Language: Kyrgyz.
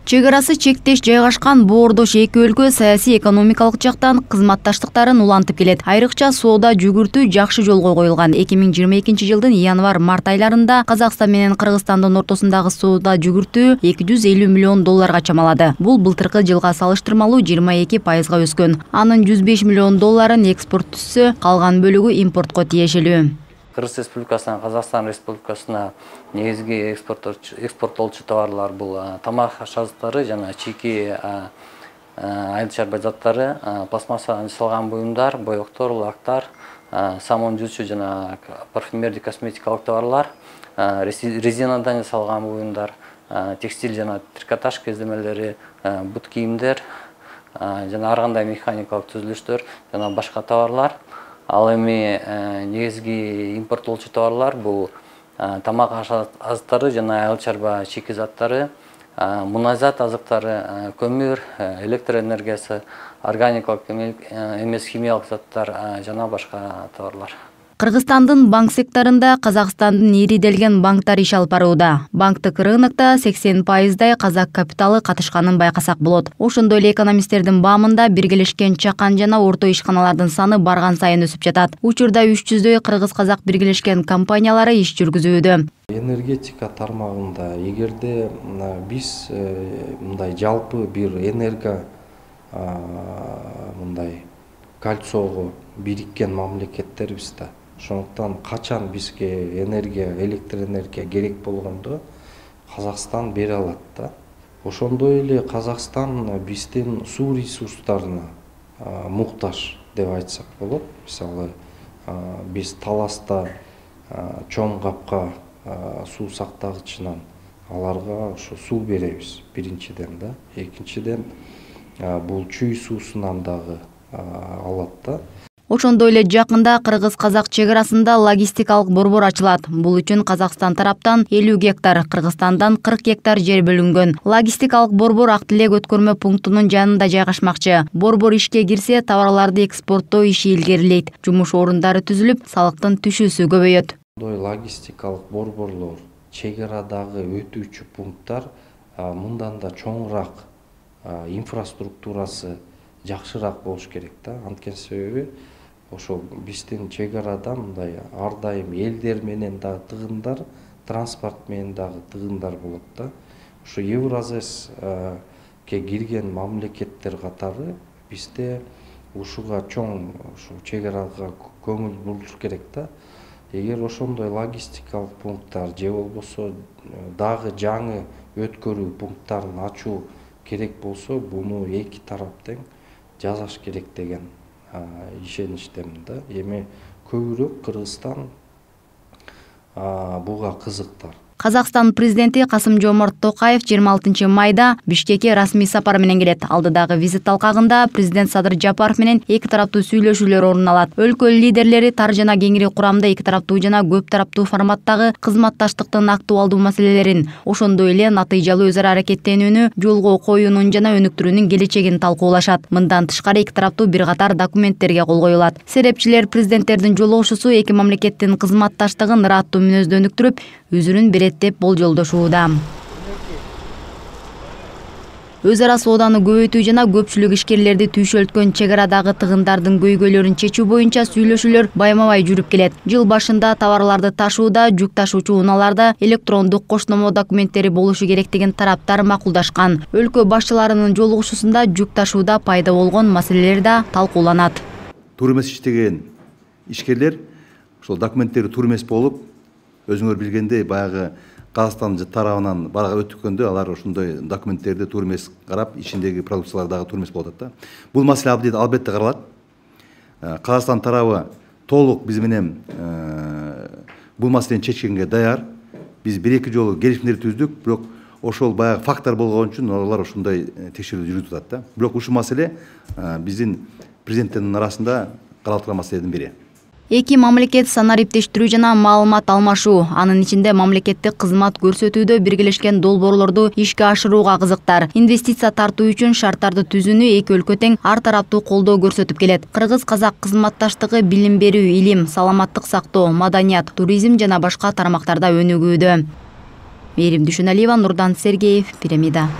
Чек арасы чектеш жайгашкан боордош эки өлкө саясий экономикалык жактан кызматташтыктарын улантып келет. Айрыкча соода жүгүртүү жакшы жолго коюлган. 2022 жылдын январ-март айларында Казакстан менен Кыргызстандын ортосундагы соода жүгүртүү 250 миллион долларга чамалады. Бул былтыркы жылга салыштырмалуу 22%га өскөн. Анын 105 миллион долларын экспорт түссө, калган бөлүгү импортко тиешелүү. Кыргыз Республикасынан Казакстан Республикасына негизги экспорттолчу товарлар бул тамак ашыктары жана чийки айыл чарба заттары, пластмассадан жасалган буюмдар, боектор, лактар, самон жуучу жана парфюмердик косметикалык товарлар, резинадан жасалган буюмдар, текстиль жана трикотаж кездемелери, бут кийимдер жана ар кандай механикалык түзүлүштөр жана башка товарлар. Ал эми негизги импорттолчу товарлар бул тамак азыктары жана айыл чарба чийки заттары, мунайзат азыктары, көмүр, электр энергиясы, органикалык эмес химиялык заттар жана башка товарлар. Кыргызстандын банк секторунда Казакстандын ириделген банктар иш алып барууда. Банктык рынокто 80%дай казак капиталы катышканын байкасак болот. Ошондой эле экономисттердин баамында биргелешкен чакан жана орто ишканалардын саны барган сайын өсүп жатат. Учурда 300дөй кыргыз-казак биргелешкен компаниялары иш жүргүзүүдө. Энергетика тармагында эгерде биз мындай жалпы бир энерго мындай кольцого бириккен мамлекеттербиз да. Ошондуктан качан бизге электр энергия керек болгондо Казакстан бере алат да. Ошондой эле Казакстан биздин суу ресурстарына муктаж деп айтсак болот. Мисалы, биз Таласта чоң капка суу сактагычынан аларга ошо суу беребиз биринчиден да. Экинчиден бул чүй суусунан дагы алат да. Ошондой эле жакында кыргыз-казак чек арасында логистикалык борбор ачылат. Бул үчүн Казакстан тараптан 50 гектар, Кыргызстандан 40 гектар жер бөлүнгөн. Логистикалык борбор Ак Тилек өткөрмө пунктунун жанында жайгашмакчы. Борбор ишке кирсе, товарларды экспорттоо иши илгерилейт. Жумуш орундары түзүлүп, салыктын түшүүсү көбөйөт. Логистикалык борборлор, чек арадагы өтүүчү пункттар мындан да чоңураак инфраструктурасы жакшыраак болуш керек да. Анткени себеби ошо биздин чек арада мындай ар дайым элдер менен дагы тыгындар, транспорт менен дагы тыгындар болот да. Ошо Евразеске кирген мамлекеттер катары бизде ушуга чоң чек арага көңүл бурулуш керек да. Эгер ошондой логистикалык пункттар же болбосо дагы жаңы өткөрүү пункттарын ачуу керек болсо, буну эки тарап тең жасаш керек деген ишеничтемин да. Эми көбүрөөк Кыргызстан буга кызыктар. Казакстан президенти Касым-Жомарт Токаев 26 майда Бишкекке расмий сапар менен келет. Алдыдагы визит талкагында президент Садыр Жапаров менен эки тараптуу сүйлөшүүлөр орун алат. Өлкө лидерлери тар жана кеңири курамда эки тараптуу жана көп тараптуу форматтагы кызматташтыктын актуалдуу маселелерин, ошондой эле натыйжалуу өз ара аракеттенүүнү жолго коюунун жана өнүктүрүүнүн келечегин талкуулашат. Мындан тышкары эки тараптуу бир катар документтерге кол коюлат. Серепчилер президенттердин жолугушуусу эки мамлекеттин кызматташтыгын ыраттуу мүнөздө өнүктүрүп, үзүрүн берет деп болжолдошууда. Өз ара сооданы көбөйтүү жана көпчүлүк ишкерлерди түйшөлткөн чек арадагы тыгындардын көйгөйлөрүн чечүү боюнча сүйлөшүүлөр байма-бай жүрүп келет. Жыл башында товарларды ташууда, жүк ташуучу унааларда электрондук коштомо документтери болушу керектигин тараптар макулдашкан. Өлкө башчыларынын жолугушуусунда жүк ташууда пайда болгон маселелер да талкууланат. Туура эмес иштеген ишкерлер ошол документтери туура эмес болуп, өзүңөр билгендей баягы Казакстан тарабынан барга өткөндө алар ошондой документтерди туура эмес карап, ичиндеги продукциялар дагы туура эмес болуп атат да. Бул маселе албетте каралат. Казакстан тарабы толук биз менен бул маселени чечкенге даяр. Биз бир-эки жолу келишимдер түздүк, бирок ошол баягы фактор болгон үчүн алар ошондой текшерүү жүргүзүп атат да. Бирок ушул маселе биздин президенттердин арасында каралып маселедин бири. Эки мамлекет санариптештирүү жана маалымат алмашуу, анын ичинде мамлекеттик кызмат көрсөтүүдө биргелешкен долбоорлорду ишке ашырууга кызыктар. Инвестиция тартуу үчүн шарттарды түзүүнү эки өлкө тең ар тараптуу колдоо көрсөтүп келет. Кыргыз-казак кызматташтыгы билим берүү, илим, саламаттык сактоо, маданият, туризм жана башка тармактарда өнүгүүдө. Мээрим Дүшүналиева, Нурдан Сергеев, Пирамида.